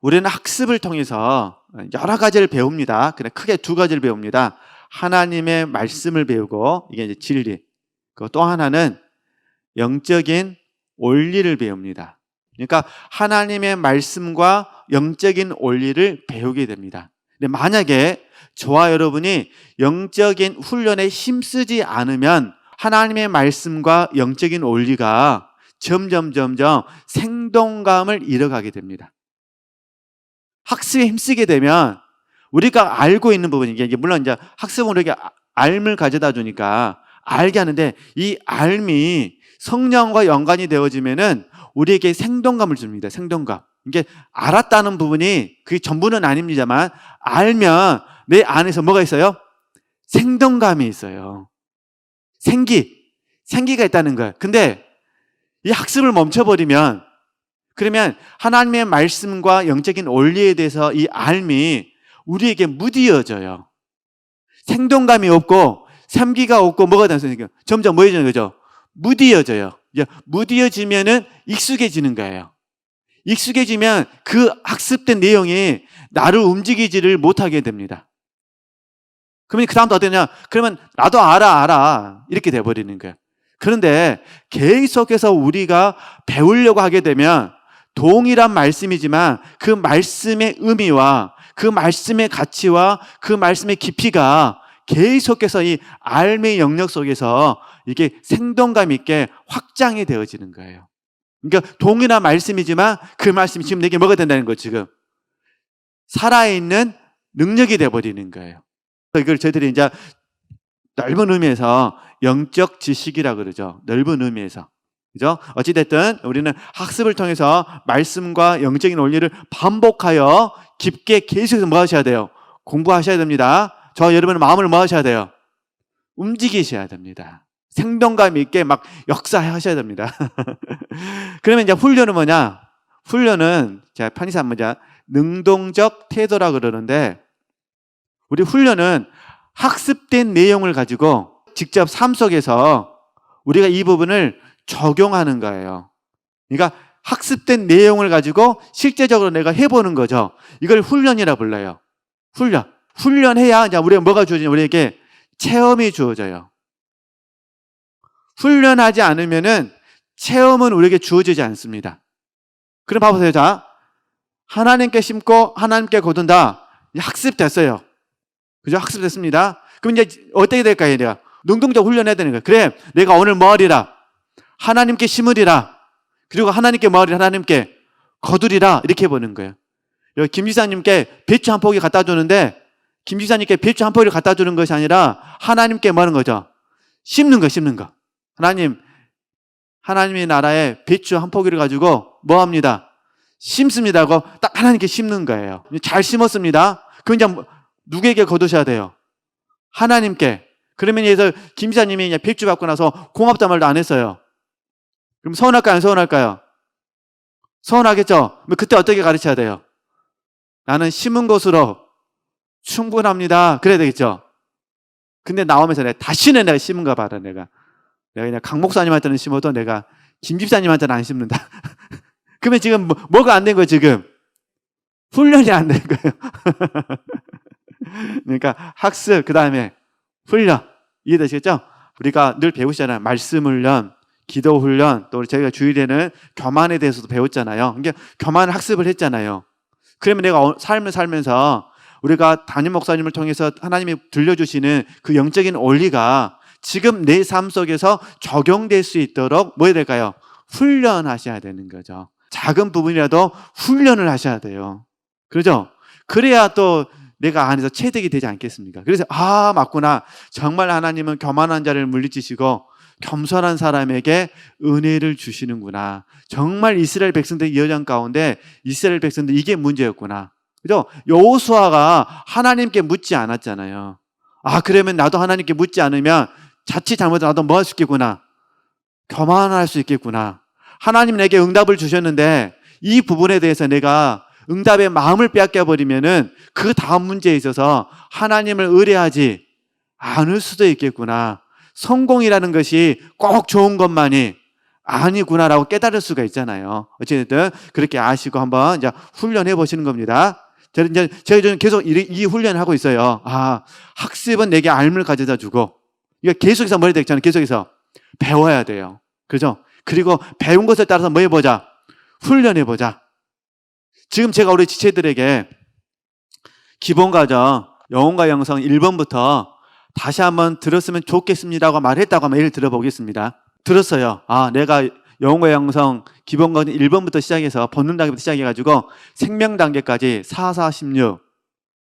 우리는 학습을 통해서 여러 가지를 배웁니다. 그냥 크게 두 가지를 배웁니다. 하나님의 말씀을 배우고, 이게 이제 진리. 또 하나는 영적인 원리를 배웁니다. 그러니까 하나님의 말씀과 영적인 원리를 배우게 됩니다. 근데 만약에 저와 여러분이 영적인 훈련에 힘쓰지 않으면 하나님의 말씀과 영적인 원리가 점점 생동감을 잃어가게 됩니다. 학습에 힘쓰게 되면 우리가 알고 있는 부분이, 이게 물론 이제 학습은 우리에게 알을 가져다 주니까 알게 하는데, 이 알미 성령과 연관이 되어지면은 우리에게 생동감을 줍니다. 생동감. 이게 알았다는 부분이 그게 전부는 아닙니다만, 알면 내 안에서 뭐가 있어요? 생동감이 있어요. 생기가 있다는 거예요. 근데 이 학습을 멈춰버리면, 그러면 하나님의 말씀과 영적인 원리에 대해서 이 알미 우리에게 무디어져요. 생동감이 없고 삼기가 없고 뭐가 되는 점점 뭐해지는 거죠? 무디어져요. 무디어지면은 익숙해지는 거예요. 익숙해지면 그 학습된 내용이 나를 움직이지를 못하게 됩니다. 그러면 그 다음부터 어떠냐? 그러면 나도 알아 이렇게 돼버리는 거예요. 그런데 계속해서 우리가 배우려고 하게 되면 동일한 말씀이지만 그 말씀의 의미와 그 말씀의 가치와 그 말씀의 깊이가 계속해서 이 알미의 영역 속에서 이게 생동감 있게 확장이 되어지는 거예요. 그러니까 동일한 말씀이지만 그 말씀이 지금 내게 뭐가 된다는 거죠? 지금 살아있는 능력이 되어버리는 거예요. 이걸 저희들이 이제 넓은 의미에서 영적 지식이라고 그러죠. 넓은 의미에서. 그죠? 어찌됐든 우리는 학습을 통해서 말씀과 영적인 원리를 반복하여 깊게 계속해서 뭐 하셔야 돼요? 공부하셔야 됩니다. 저 여러분의 마음을 뭐 하셔야 돼요? 움직이셔야 됩니다. 생동감 있게 막 역사하셔야 됩니다. 그러면 이제 훈련은 뭐냐? 훈련은 제가 편의상 뭐냐? 능동적 태도라고 그러는데, 우리 훈련은 학습된 내용을 가지고 직접 삶 속에서 우리가 이 부분을 적용하는 거예요. 그러니까 학습된 내용을 가지고 실제적으로 내가 해보는 거죠. 이걸 훈련이라 불러요. 훈련해야 이제 우리가 뭐가 주어지냐? 우리에게 체험이 주어져요. 훈련하지 않으면은 체험은 우리에게 주어지지 않습니다. 그럼 봐보세요. 자, 하나님께 심고 하나님께 거둔다. 학습됐어요. 그죠? 학습됐습니다. 그럼 이제 어떻게 될까요? 내가 능동적 훈련해야 되는 거예요. 그래, 내가 오늘 뭐 하리라? 하나님께 심으리라. 그리고 하나님께 뭐 하리라? 하나님께 거두리라. 이렇게 해보는 거예요. 여기 김 지사님께 배추 한 포기 갖다 주는데, 김 지사님께 배추 한 포기를 갖다 주는 것이 아니라 하나님께 뭐 하는 거죠? 심는 거. 하나님의 나라에 배추 한 포기를 가지고 뭐 합니다? 심습니다 하고 딱 하나님께 심는 거예요. 잘 심었습니다. 그럼 이제 누구에게 거두셔야 돼요? 하나님께. 그러면 예서 김 지사님이 배추 받고 나서 고맙다 말도 안 했어요. 그럼 서운할까요? 안 서운할까요? 서운하겠죠? 그때 어떻게 가르쳐야 돼요? 나는 심은 것으로 충분합니다. 그래야 되겠죠? 근데 나오면서 다시는 내가 심은가 봐라. 내가 그냥 강 목사님한테는 심어도 내가 김 집사님한테는 안 심는다. 그러면 지금 뭐가 안 된 거예요? 지금 훈련이 안 된 거예요. 그러니까 학습, 그 다음에 훈련. 이해되시겠죠? 우리가 늘 배우시잖아요. 말씀 훈련, 기도 훈련, 또 저희가 주일에는 교만에 대해서도 배웠잖아요. 그러니까 교만을 학습을 했잖아요. 그러면 내가 삶을 살면서 우리가 담임 목사님을 통해서 하나님이 들려주시는 그 영적인 원리가 지금 내 삶 속에서 적용될 수 있도록 뭐 해야 될까요? 훈련하셔야 되는 거죠. 작은 부분이라도 훈련을 하셔야 돼요. 그렇죠? 그래야 또 내가 안에서 체득이 되지 않겠습니까? 그래서 맞구나. 정말 하나님은 교만한 자를 물리치시고 겸손한 사람에게 은혜를 주시는구나. 정말 이스라엘 백성들 여정 가운데 이스라엘 백성들 이게 문제였구나. 그죠? 여호수아가 하나님께 묻지 않았잖아요. 그러면 나도 하나님께 묻지 않으면 자칫 잘못해서 나도 뭐 할 수 있겠구나. 교만할 수 있겠구나. 하나님 내게 응답을 주셨는데 이 부분에 대해서 내가 응답의 마음을 빼앗겨버리면은 그 다음 문제에 있어서 하나님을 의뢰하지 않을 수도 있겠구나. 성공이라는 것이 꼭 좋은 것만이 아니구나라고 깨달을 수가 있잖아요. 어쨌든 그렇게 아시고 한번 이제 훈련해 보시는 겁니다. 제가 계속 이 훈련을 하고 있어요. 학습은 내게 알을 가져다 주고, 이거 계속해서 뭐 해야 되겠잖아요. 계속해서 배워야 돼요. 그죠? 그리고 배운 것에 따라서 뭐 해보자? 훈련해 보자. 지금 제가 우리 지체들에게 기본과정 영혼과 영성 1번부터 다시 한번 들었으면 좋겠습니다라고 말했다고 한번 예를 들어보겠습니다. 들었어요. 내가 영혼과 영성 기본과정 1번부터 시작해서 본능 단계부터 시작해가지고 생명 단계까지 4, 4, 16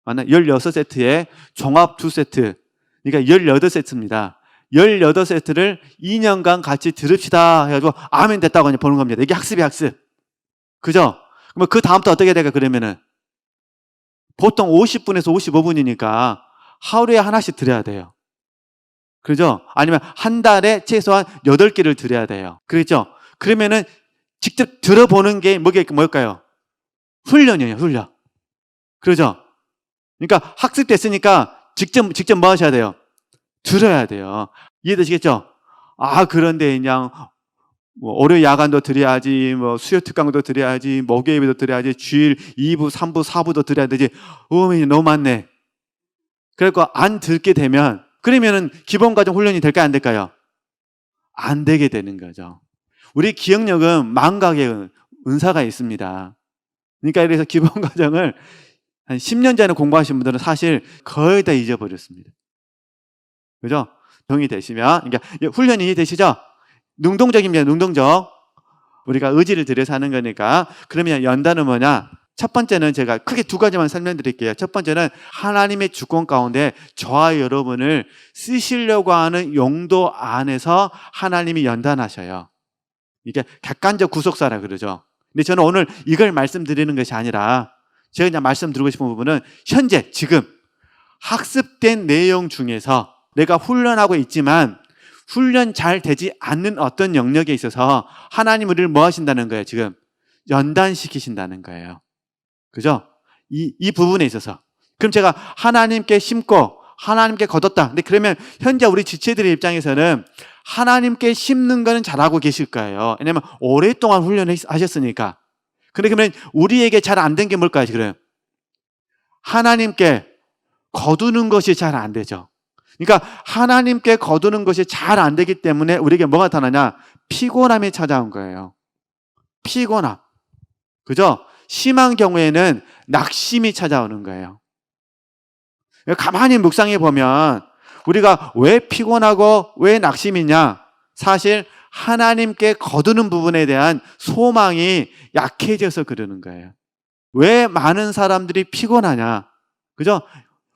16세트에 종합 2세트, 그러니까 18세트입니다. 18세트를 2년간 같이 들읍시다 해가지고 아멘 됐다고 이제 보는 겁니다. 이게 학습이 학습. 그죠? 그러면 그 다음부터 어떻게 될까 그러면은 보통 50분에서 55분이니까 하루에 하나씩 들어야 돼요. 그죠? 아니면 한 달에 최소한 8개를 들어야 돼요. 그렇죠? 그러면은 직접 들어보는 게 뭘까요? 훈련이에요, 훈련. 그러죠? 그러니까 학습됐으니까 직접 뭐 하셔야 돼요? 들어야 돼요. 이해되시겠죠? 그런데 그냥 월요 야간도 드려야지, 수요 특강도 드려야지, 목요일도 드려야지, 주일 2부, 3부, 4부도 드려야 되지. 너무 많네. 그러니까 안 듣게 되면, 그러면은 기본과정 훈련이 될까요? 안 될까요? 안 되게 되는 거죠. 우리 기억력은 망각의 은사가 있습니다. 그러니까 그래서 기본과정을 한 10년 전에 공부하신 분들은 사실 거의 다 잊어버렸습니다. 그죠? 정이 되시면, 그러니까 훈련이 되시죠? 능동적입니다. 능동적. 우리가 의지를 들여서 하는 거니까. 그러면 연단은 뭐냐? 첫 번째는 제가 크게 두 가지만 설명드릴게요. 첫 번째는 하나님의 주권 가운데 저와 여러분을 쓰시려고 하는 용도 안에서 하나님이 연단하셔요. 이게 객관적 구속사라 그러죠. 근데 저는 오늘 이걸 말씀드리는 것이 아니라 제가 그냥 말씀드리고 싶은 부분은 현재 지금 학습된 내용 중에서 내가 훈련하고 있지만 훈련 잘 되지 않는 어떤 영역에 있어서 하나님 우리를 뭐 하신다는 거예요? 지금 연단시키신다는 거예요. 그죠? 이 부분에 있어서. 그럼 제가 하나님께 심고 하나님께 거뒀다. 근데 그러면 현재 우리 지체들의 입장에서는 하나님께 심는 거는 잘하고 계실 거예요. 왜냐면 오랫동안 훈련을 하셨으니까. 근데 그러면 우리에게 잘 안 된 게 뭘까요, 지금? 하나님께 거두는 것이 잘 안 되죠. 그러니까 하나님께 거두는 것이 잘 안 되기 때문에 우리에게 뭐가 나타나냐? 피곤함이 찾아온 거예요. 피곤함. 그죠? 심한 경우에는 낙심이 찾아오는 거예요. 가만히 묵상해 보면 우리가 왜 피곤하고 왜 낙심이냐? 사실 하나님께 거두는 부분에 대한 소망이 약해져서 그러는 거예요. 왜 많은 사람들이 피곤하냐? 그죠?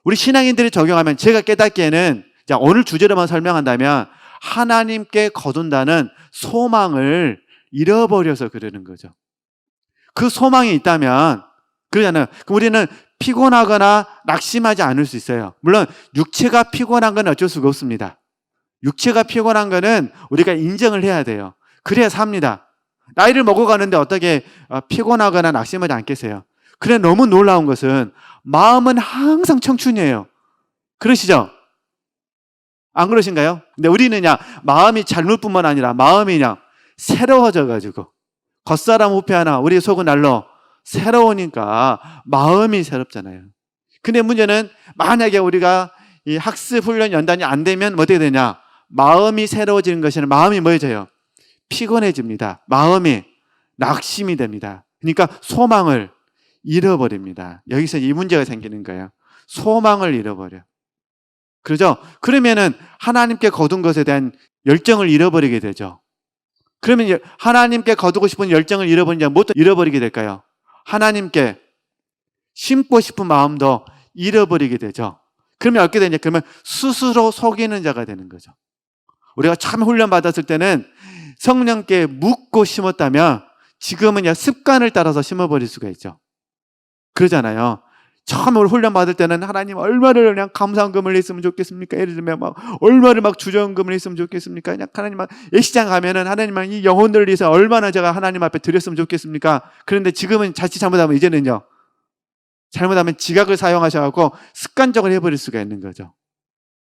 우리 신앙인들이 적용하면 제가 깨닫기에는 오늘 주제로만 설명한다면 하나님께 거둔다는 소망을 잃어버려서 그러는 거죠. 그 소망이 있다면 그러잖아요. 그럼 우리는 피곤하거나 낙심하지 않을 수 있어요. 물론 육체가 피곤한 건 어쩔 수가 없습니다. 육체가 피곤한 거는 우리가 인정을 해야 돼요. 그래야 삽니다. 나이를 먹어가는데 어떻게 피곤하거나 낙심하지 않겠어요? 그래, 너무 놀라운 것은 마음은 항상 청춘이에요. 그러시죠? 안 그러신가요? 근데 우리는 그냥 마음이 젊을 뿐만 아니라 마음이 그냥 새로워져가지고 겉사람 후패하나 우리 속은 날로 새로우니까 마음이 새롭잖아요. 근데 문제는 만약에 우리가 이 학습 훈련 연단이 안 되면 어떻게 되냐? 마음이 새로워지는 것이 아니라 마음이 뭐해져요? 피곤해집니다. 마음이 낙심이 됩니다. 그러니까 소망을 잃어버립니다. 여기서 이 문제가 생기는 거예요. 소망을 잃어버려. 그러죠? 그러면은 하나님께 거둔 것에 대한 열정을 잃어버리게 되죠. 그러면 하나님께 거두고 싶은 열정을 잃어버리냐, 무엇도 잃어버리게 될까요? 하나님께 심고 싶은 마음도 잃어버리게 되죠. 그러면 어떻게 되냐? 그러면 스스로 속이는 자가 되는 거죠. 우리가 참 훈련받았을 때는 성령께 묻고 심었다면 지금은 그냥 습관을 따라서 심어버릴 수가 있죠. 그러잖아요. 처음 훈련받을 때는 하나님 얼마를 그냥 감사금을 했으면 좋겠습니까? 예를 들면 얼마를 주전금을 했으면 좋겠습니까? 그냥 하나님 예시장 가면은 하나님 이 영혼들을 위해서 얼마나 제가 하나님 앞에 드렸으면 좋겠습니까? 그런데 지금은 자칫 잘못하면 이제는요. 잘못하면 지각을 사용하셔갖고 습관적으로 해버릴 수가 있는 거죠.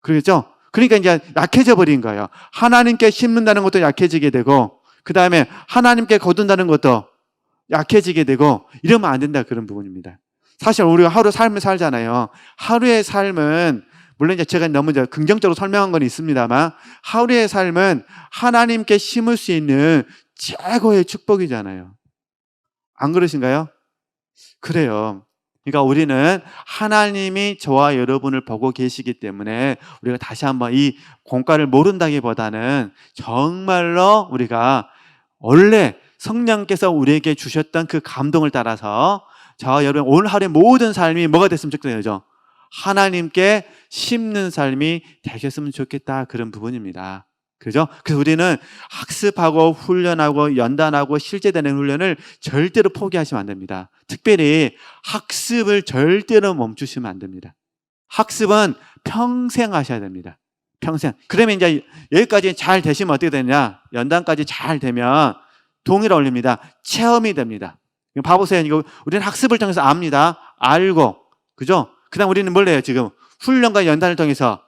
그러겠죠? 그러니까 이제 약해져 버린 거예요. 하나님께 심는다는 것도 약해지게 되고 그 다음에 하나님께 거둔다는 것도 약해지게 되고 이러면 안 된다, 그런 부분입니다. 사실 우리가 하루 삶을 살잖아요. 하루의 삶은 물론 이제 제가 너무 이제 긍정적으로 설명한 건 있습니다만 하루의 삶은 하나님께 심을 수 있는 최고의 축복이잖아요. 안 그러신가요? 그래요. 그러니까 우리는 하나님이 저와 여러분을 보고 계시기 때문에 우리가 다시 한번 이 공과를 모른다기보다는 정말로 우리가 원래 성령께서 우리에게 주셨던 그 감동을 따라서 저와 여러분 오늘 하루의 모든 삶이 뭐가 됐으면 좋겠어요? 하나님께 심는 삶이 되셨으면 좋겠다, 그런 부분입니다. 그죠? 그래서 우리는 학습하고 훈련하고 연단하고 실제되는 훈련을 절대로 포기하시면 안 됩니다. 특별히 학습을 절대로 멈추시면 안 됩니다. 학습은 평생 하셔야 됩니다. 평생. 그러면 이제 여기까지 잘 되시면 어떻게 되냐? 연단까지 잘 되면 동의를 올립니다. 체험이 됩니다. 봐보세요. 이거 우리는 학습을 통해서 압니다. 알고. 그죠? 그 다음 우리는 뭘 해요? 지금 훈련과 연단을 통해서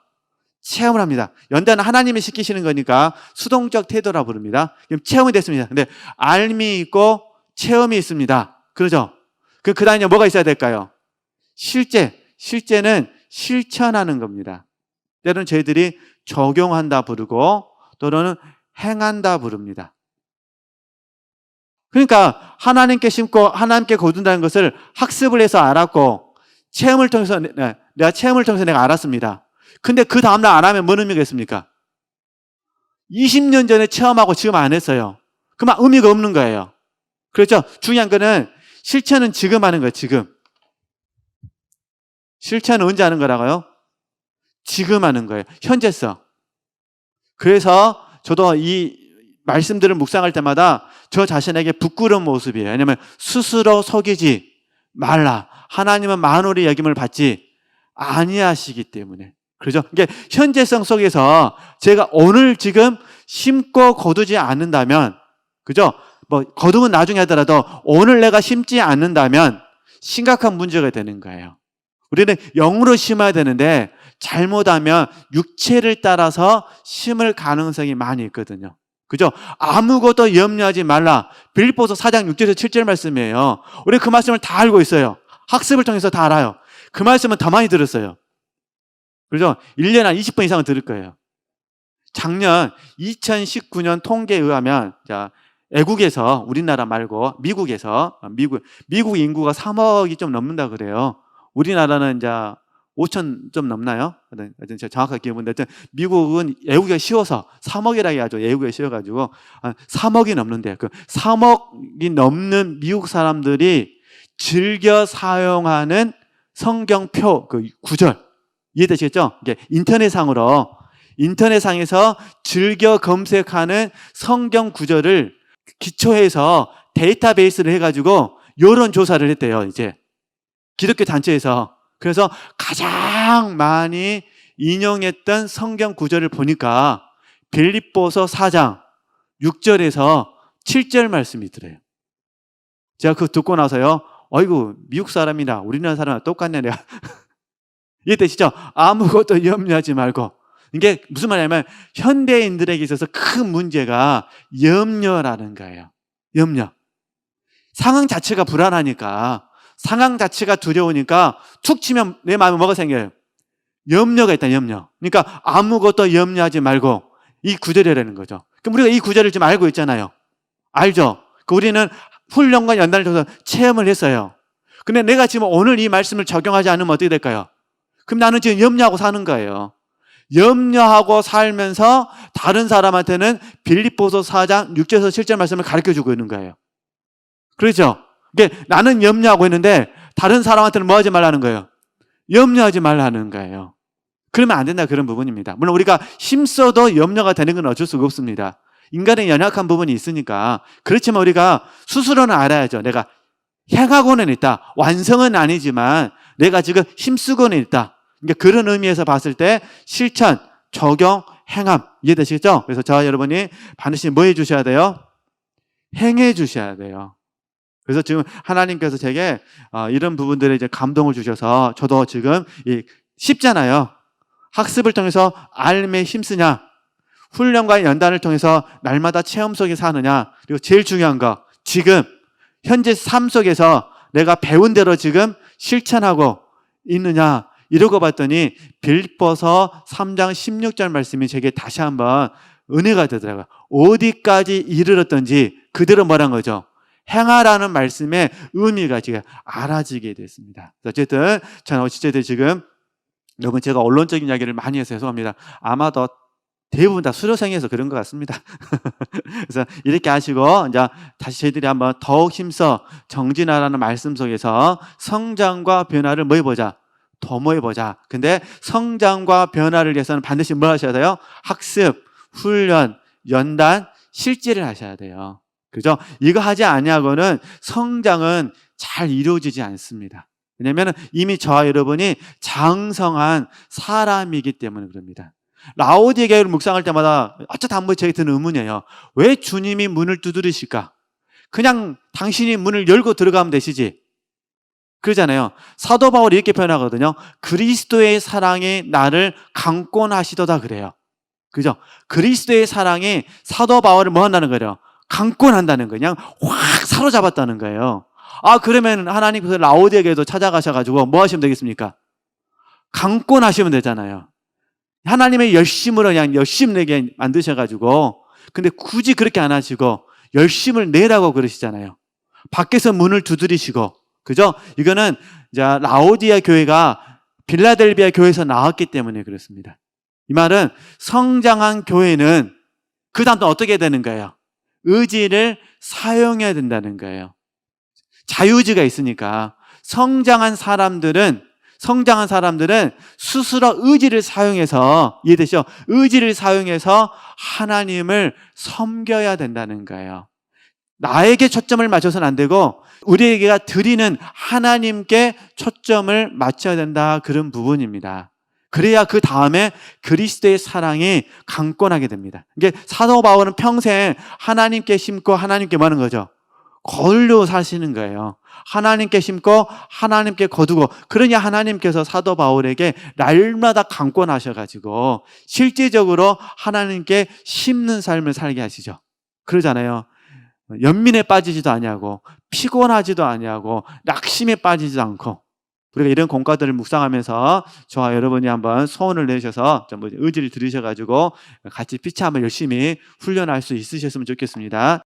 체험을 합니다. 연단은 하나님이 시키시는 거니까 수동적 태도라 부릅니다. 그럼 체험이 됐습니다. 근데 알미 있고 체험이 있습니다. 그러죠? 그 다음에 뭐가 있어야 될까요? 실제는 실천하는 겁니다. 때로는 저희들이 적용한다 부르고 또는 행한다 부릅니다. 그러니까 하나님께 심고 하나님께 거둔다는 것을 학습을 해서 알았고 체험을 통해서 내가 체험을 통해서 내가 알았습니다. 근데 그 다음날 안 하면 뭔 의미가 있습니까? 20년 전에 체험하고 지금 안 했어요. 그만 의미가 없는 거예요. 그렇죠? 중요한 거는 실천은 지금 하는 거예요. 지금. 실천은 언제 하는 거라고요? 지금 하는 거예요. 현재성. 그래서 저도 이 말씀들을 묵상할 때마다 저 자신에게 부끄러운 모습이에요. 왜냐하면 스스로 속이지 말라. 하나님은 만월의 여김을 받지 아니하시기 때문에. 그렇죠? 그러니까 현재성 속에서 제가 오늘 지금 심고 거두지 않는다면, 그죠? 뭐 거두면 나중에 하더라도 오늘 내가 심지 않는다면 심각한 문제가 되는 거예요. 우리는 영으로 심어야 되는데 잘못하면 육체를 따라서 심을 가능성이 많이 있거든요. 그죠? 아무것도 염려하지 말라. 빌립보서 4장 6절에서 7절 말씀이에요. 우리 그 말씀을 다 알고 있어요. 학습을 통해서 다 알아요. 그 말씀은 더 많이 들었어요. 그죠? 1년에 한 20번 이상은 들을 거예요. 작년 2019년 통계에 의하면, 자, 애국에서, 우리나라 말고 미국에서, 미국 인구가 3억이 좀 넘는다 그래요. 우리나라는 이제 5천 좀 넘나요? 제가 정확하게 기억은 미국은 애국이 쉬워서 3억이라 해야죠. 애국이 쉬워가지고 3억이 넘는데 그 3억이 넘는 미국 사람들이 즐겨 사용하는 성경표 그 구절 이해되시겠죠? 이게 인터넷상에서 즐겨 검색하는 성경 구절을 기초해서 데이터베이스를 해가지고 여론 조사를 했대요. 이제 기독교 단체에서. 그래서 가장 많이 인용했던 성경 구절을 보니까 빌립보서 4장 6절에서 7절 말씀이 있더래요. 제가 그거 듣고 나서요, 어이구, 미국 사람이나 우리나라 사람이랑 똑같네, 내가. 이해되시죠? 아무것도 염려하지 말고. 이게 무슨 말이냐면 현대인들에게 있어서 큰 문제가 염려라는 거예요. 염려. 상황 자체가 불안하니까, 상황 자체가 두려우니까 툭 치면 내 마음에 뭐가 생겨요? 염려가 있다, 염려. 그러니까 아무것도 염려하지 말고 이 구절이라는 거죠. 그럼 우리가 이 구절을 좀 알고 있잖아요. 알죠? 우리는 훈련과 연단을 통해서 체험을 했어요. 근데 내가 지금 오늘 이 말씀을 적용하지 않으면 어떻게 될까요? 그럼 나는 지금 염려하고 사는 거예요. 염려하고 살면서 다른 사람한테는 빌립보서 4장 6절에서 7절 말씀을 가르쳐주고 있는 거예요. 그렇죠? 그러니까 나는 염려하고 있는데 다른 사람한테는 뭐 하지 말라는 거예요? 염려하지 말라는 거예요. 그러면 안 된다, 그런 부분입니다. 물론 우리가 힘써도 염려가 되는 건 어쩔 수가 없습니다. 인간의 연약한 부분이 있으니까. 그렇지만 우리가 스스로는 알아야죠. 내가 행하고는 있다. 완성은 아니지만 내가 지금 힘쓰고는 있다. 그러니까 그런 의미에서 봤을 때 실천, 적용, 행함 이해되시겠죠? 그래서 저와 여러분이 반드시 뭐 해주셔야 돼요? 행해 주셔야 돼요. 그래서 지금 하나님께서 제게 이런 부분들에 이제 감동을 주셔서 저도 지금 쉽잖아요. 학습을 통해서 알매 힘쓰냐, 훈련과 연단을 통해서 날마다 체험 속에 사느냐, 그리고 제일 중요한 거, 지금 현재 삶 속에서 내가 배운 대로 지금 실천하고 있느냐, 이러고 봤더니 빌립보서 3장 16절 말씀이 제게 다시 한번 은혜가 되더라고요. 어디까지 이르렀던지 그대로 뭐란 거죠? 행하라는 말씀의 의미가 지금 알아지게 됐습니다. 어쨌든 저는 어찌됐든 지금 여러분, 제가 언론적인 이야기를 많이 해서 죄송합니다. 아마도 대부분 다 수료생이어서 그런 것 같습니다. 그래서 이렇게 하시고 이제 다시 저희들이 한번 더욱 힘써 정진하라는 말씀 속에서 성장과 변화를 뭐 해보자? 도모해보자. 근데 성장과 변화를 위해서는 반드시 뭘 하셔야 돼요? 학습, 훈련, 연단, 실제를 하셔야 돼요. 그죠? 이거 하지 아니하고는 성장은 잘 이루어지지 않습니다. 왜냐하면 이미 저와 여러분이 장성한 사람이기 때문에 그럽니다. 라오디에 교회를 묵상할 때마다 어쩌다 한 번 제게 드는 의문이에요. 왜 주님이 문을 두드리실까? 그냥 당신이 문을 열고 들어가면 되시지. 그러잖아요. 사도 바울이 이렇게 표현하거든요. 그리스도의 사랑이 나를 강권하시도다 그래요. 그죠? 그리스도의 사랑이 사도 바울을 뭐 한다는 거예요? 강권한다는 거예요. 그냥 확 사로잡았다는 거예요. 아, 그러면 하나님께서 라오디에 교회도 찾아가셔가지고 뭐 하시면 되겠습니까? 강권하시면 되잖아요. 하나님의 열심으로 그냥 열심 내게 만드셔가지고, 근데 굳이 그렇게 안 하시고 열심을 내라고 그러시잖아요. 밖에서 문을 두드리시고, 그죠? 이거는 이제 라오디아 교회가 빌라델비아 교회에서 나왔기 때문에 그렇습니다. 이 말은 성장한 교회는 그 다음 또 어떻게 되는 거예요? 의지를 사용해야 된다는 거예요. 자유의지가 있으니까 성장한 사람들은 스스로 의지를 사용해서, 이해되시죠? 의지를 사용해서 하나님을 섬겨야 된다는 거예요. 나에게 초점을 맞춰서는 안 되고 우리에게 드리는 하나님께 초점을 맞춰야 된다, 그런 부분입니다. 그래야 그 다음에 그리스도의 사랑이 강권하게 됩니다. 이게 사도 바울은 평생 하나님께 심고 하나님께 뭐 하는 거죠? 거두려 사시는 거예요. 하나님께 심고 하나님께 거두고, 그러니 하나님께서 사도 바울에게 날마다 강권하셔가지고 실제적으로 하나님께 심는 삶을 살게 하시죠. 그러잖아요. 연민에 빠지지도 아니하고 피곤하지도 아니하고 낙심에 빠지지도 않고, 우리가 이런 공과들을 묵상하면서 저와 여러분이 한번 소원을 내셔서 의지를 들으셔가지고 같이 피치 한번 열심히 훈련할 수 있으셨으면 좋겠습니다.